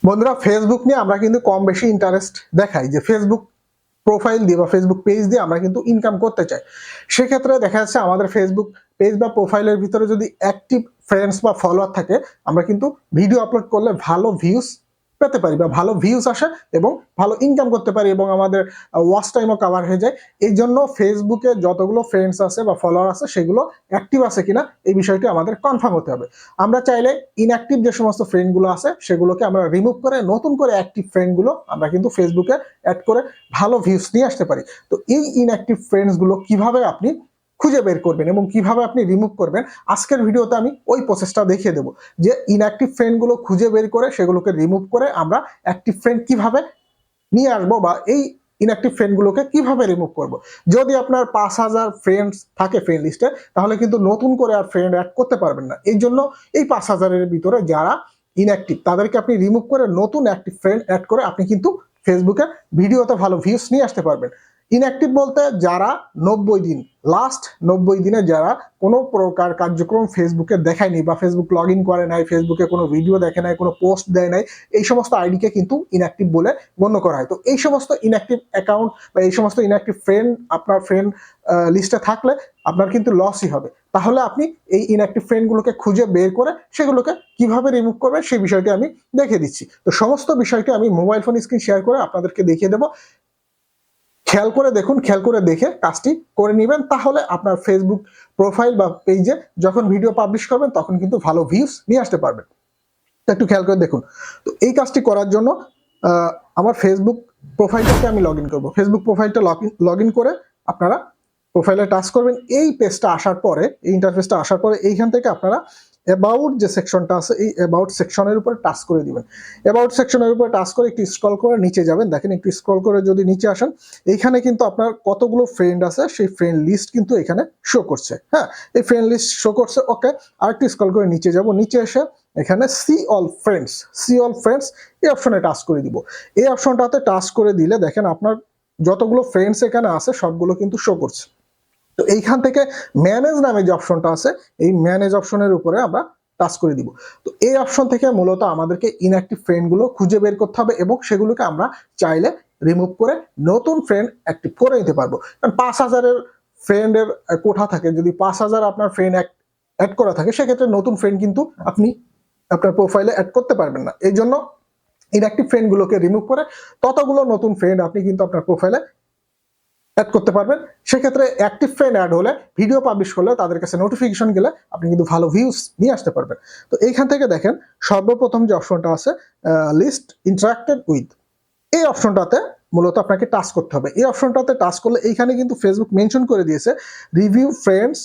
বন্ধুরা, ফেসবুক নিয়ে আমরা কিন্তু কম বেশি ইন্টারেস্ট দেখাই যে ফেসবুক প্রোফাইল দিয়ে বা ফেসবুক পেজ দিয়ে আমরা কিন্তু ইনকাম করতে চাই। সেক্ষেত্রে দেখা যাচ্ছে আমাদের ফেসবুক পেজ বা প্রোফাইলের ভিতরে যদি অ্যাক্টিভ ফ্রেন্ডস বা ফলোয়ার থাকে, আমরা কিন্তু ভিডিও আপলোড করলে ভালো ভিউজ পেতে পারি বা ভালো ভিউজ আসে এবং ভালো ইনকাম করতে পারি এবং আমাদের ওয়াচ টাইমও কভার হয়ে যায়। এই জন্য ফেসবুকে যতগুলো ফ্রেন্ডস আছে বা ফলোয়ার আছে সেগুলো অ্যাক্টিভ আছে কিনা এই বিষয়টি আমাদের কনফার্ম হতে হবে। আমরা চাইলে ইনঅ্যাক্টিভ যে সমস্ত ফ্রেন্ডগুলো আছে সেগুলোকে আমরা রিমুভ করে নতুন করে অ্যাক্টিভ ফ্রেন্ডগুলো আমরা কিন্তু ফেসবুকে অ্যাড করে ভালো ভিউজ নিয়ে আসতে পারি। তো এই ইনঅ্যাক্টিভ ফ্রেন্ডসগুলো কিভাবে আপনি খুঁজে বের করবেন এবং কিভাবে আপনি রিমুভ করবেন, আজকের ভিডিওতে আমি ওই প্রসেসটা দেখিয়ে দেবো যে ইনঅ্যাক্টিভ ফ্রেন্ডগুলো খুঁজে বের করে সেগুলোকে রিমুভ করে আমরা অ্যাক্টিভ ফ্রেন্ড কিভাবে নিয়ে আসবো বা এই ইনঅ্যাক্টিভ ফ্রেন্ডগুলোকে কিভাবে রিমুভ করব। যদি আপনার 5,000 ফ্রেন্ডস থাকে ফ্রেন্ড লিস্টে, তাহলে কিন্তু নতুন করে আর ফ্রেন্ড অ্যাড করতে পারবেন না। এই জন্য এই 5,000-এর ভিতরে যারা ইনঅ্যাক্টিভ তাদেরকে আপনি রিমুভ করে নতুন অ্যাক্টিভ ফ্রেন্ড অ্যাড করে আপনি কিন্তু ফেসবুকে ভিডিওতে ভালো ভিউজ নিয়ে আসতে পারবেন। ইনঅ্যাক্টিভ বলতে যারা 90 দিন, লাস্ট 90 দিনে যারা কোনো প্রকার কার্যক্রম ফেসবুকে দেখায়নি বা ফেসবুক লগ ইন করে নাই, ফেসবুকে কোনো ভিডিও দেখে নাই, কোনো পোস্ট দেয় নাই, এই সমস্ত আইডিকে কিন্তু ইনঅ্যাক্টিভ বলে গণ্য করা হয়। তো এই সমস্ত ইনঅ্যাক্টিভ অ্যাকাউন্ট বা এই সমস্ত ইনঅ্যাক্টিভ ফ্রেন্ড আপনার ফ্রেন্ড লিস্টে থাকলে আপনার কিন্তু লসই হবে। তাহলে আপনি এই ইনঅ্যাক্টিভ ফ্রেন্ডগুলোকে খুঁজে বের করে সেগুলোকে কিভাবে রিমুভ করবেন সেই বিষয়টি আমি দেখিয়ে দিচ্ছি। তো সমস্ত বিষয়টি আমি মোবাইল ফোন স্ক্রিন শেয়ার করে আপনাদেরকে দেখিয়ে দেবো। খেয়াল করে দেখুন, খেয়াল করে দেখে কাজটি করে নেবেন, তাহলে আপনার ফেসবুক প্রোফাইল বা পেজে যখন ভিডিও পাবলিশ করবেন তখন কিন্তু ভালো ভিউজ নিয়ে আসতে পারবেন। একটু খেয়াল করে দেখুন। তো এই কাজটি করার জন্য আমার ফেসবুক প্রোফাইলটাকে আমি লগ ইন করবো। ফেসবুক প্রোফাইলটা লগ ইন করে আপনারা প্রোফাইলে টাচ করবেন। এই পেজটা আসার পরে, এই ইন্টারফেসটা আসার পরে এইখান থেকে আপনারা অ্যাবাউট যে সেকশনটা আছে এই অ্যাবাউট সেকশনের উপরে টাচ করে দিবেন। অ্যাবাউট সেকশনের উপরে টাচ করে একটু স্ক্রল করে নিচে যাবেন। দেখেন, একটু স্ক্রল করে যদি নিচে আসেন, এইখানে কিন্তু আপনার কতগুলো ফ্রেন্ড আছে সেই ফ্রেন্ড লিস্ট কিন্তু এখানে শো করছে। হ্যাঁ, এই ফ্রেন্ড লিস্ট শো করছে। ওকে, আরেকটু স্ক্রল করে নিচে যাব। নিচে এসে এখানে see all friends, see all friends এই অপশনে টাচ করে দিব। এই অপশনটাতে টাচ করে দিলে দেখেন আপনার যতগুলো ফ্রেন্ডস এখানে আছে সবগুলো কিন্তু শো করছে। তো এইখান থেকে ম্যানেজ নামে যে অপশনটা আছে এই ম্যানেজ অপশনের উপরে আমরা টাচ করে দিব। তো এই অপশন থেকে মূলত আমাদেরকে ইনঅ্যাক্টিভ ফ্রেন্ডগুলো খুঁজে বের করতে হবে এবং সেগুলোকে আমরা চাইলে রিমুভ করে নতুন ফ্রেন্ড অ্যাক্টিভ করে নিতে পারবো। কারণ 5,000-এর ফ্রেন্ডের কোঠা থাকে, যদি 5,000 আপনার ফ্রেন্ড অ্যাড করা থাকে সেক্ষেত্রে নতুন ফ্রেন্ড কিন্তু আপনি আপনার প্রোফাইলে অ্যাড করতে পারবেন না। এই জন্য ইনঅ্যাক্টিভ ফ্রেন্ডগুলোকে রিমুভ করে ততগুলো নতুন ফ্রেন্ড আপনি কিন্তু আপনার প্রোফাইলে অ্যাড করতে পারবেন। সেক্ষেত্রে অ্যাক্টিভ ফ্রেন্ড অ্যাড হলে, ভিডিও পাবলিশ করলে তাদের কাছে নোটিফিকেশন গেলে আপনি কিন্তু ভালো ভিউজ নিয়ে আসতে পারবেন। তো এইখান থেকে দেখেন সর্বপ্রথম যে অপশনটা আছে লিস্ট ইন্টারাক্টেড উইথ, এই অপশনটাতে মূলত আপনাকে টাচ করতে হবে। এই অপশনটাতে টাচ করলে এইখানে কিন্তু ফেসবুক মেনশন করে দিয়েছে review friends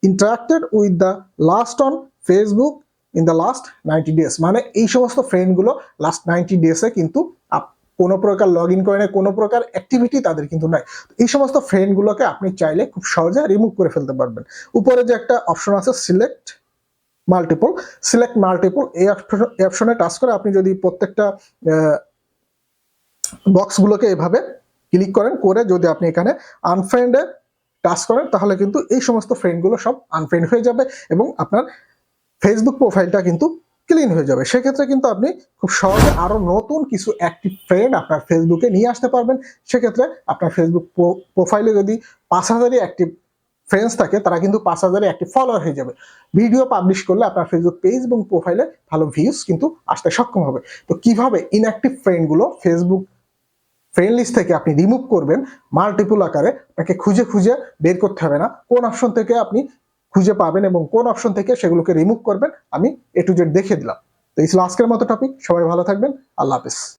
interacted with the last on Facebook in the last 90 days. মানে এই সমস্ত ফ্রেন্ডগুলো লাস্ট 90 ডেজে কিন্তু কোনো প্রকার লগ ইন করে না, কোনো প্রকার অ্যাক্টিভিটি তাদের কিন্তু নাই। এই সমস্ত ফ্রেন্ডগুলোকে আপনি চাইলে খুব সহজে রিমুভ করে ফেলতে পারবেন। উপরে যে একটা অপশন আছে সিলেক্ট মাল্টিপল, সিলেক্ট মাল্টিপল এই অপশনে টাচ করে আপনি যদি প্রত্যেকটা বক্সগুলোকে এভাবে ক্লিক করেন, করে যদি আপনি এখানে আনফ্রেন্ডে টাচ করেন তাহলে কিন্তু এই সমস্ত ফ্রেন্ডগুলো সব আনফ্রেন্ড হয়ে যাবে এবং আপনার ফেসবুক প্রোফাইলটা কিন্তু ক্লিন হয়ে যাবে। সেক্ষেত্রে কিন্তু আপনি খুব সহজে আরো নতুন কিছু অ্যাক্টিভ ফ্রেন্ড আপনার ফেসবুকে নিয়ে আসতে পারবেন। সেক্ষেত্রে আপনার ফেসবুক প্রোফাইলে যদি 5,000-ই অ্যাক্টিভ ফ্রেন্ডস থাকে, তারা কিন্তু 5,000-ই অ্যাক্টিভ ফলোয়ার হয়ে যাবে। ভিডিও পাবলিশ করলে আপনার ফেসবুক পেজ এবং প্রোফাইলে ভালো ভিউজ কিন্তু আসতে সক্ষম হবে। তো কিভাবে ইনঅ্যাক্টিভ ফ্রেন্ডগুলো ফেসবুক ফ্রেন্ড লিস্ট থেকে আপনি রিমুভ করবেন মাল্টিপল আকারে, আপনাকে খুঁজে খুঁজে বের করতে হবে না কোন অপশন থেকে আপনি খুঁজে পাবেন এবং কোন অপশন থেকে সেগুলোকে রিমুভ করবেন, আমি A to Z দেখিয়ে দিলাম। তো এই ছিল আজকের মতো টপিক। সবাই ভালো থাকবেন। আল্লাহ হাফেজ।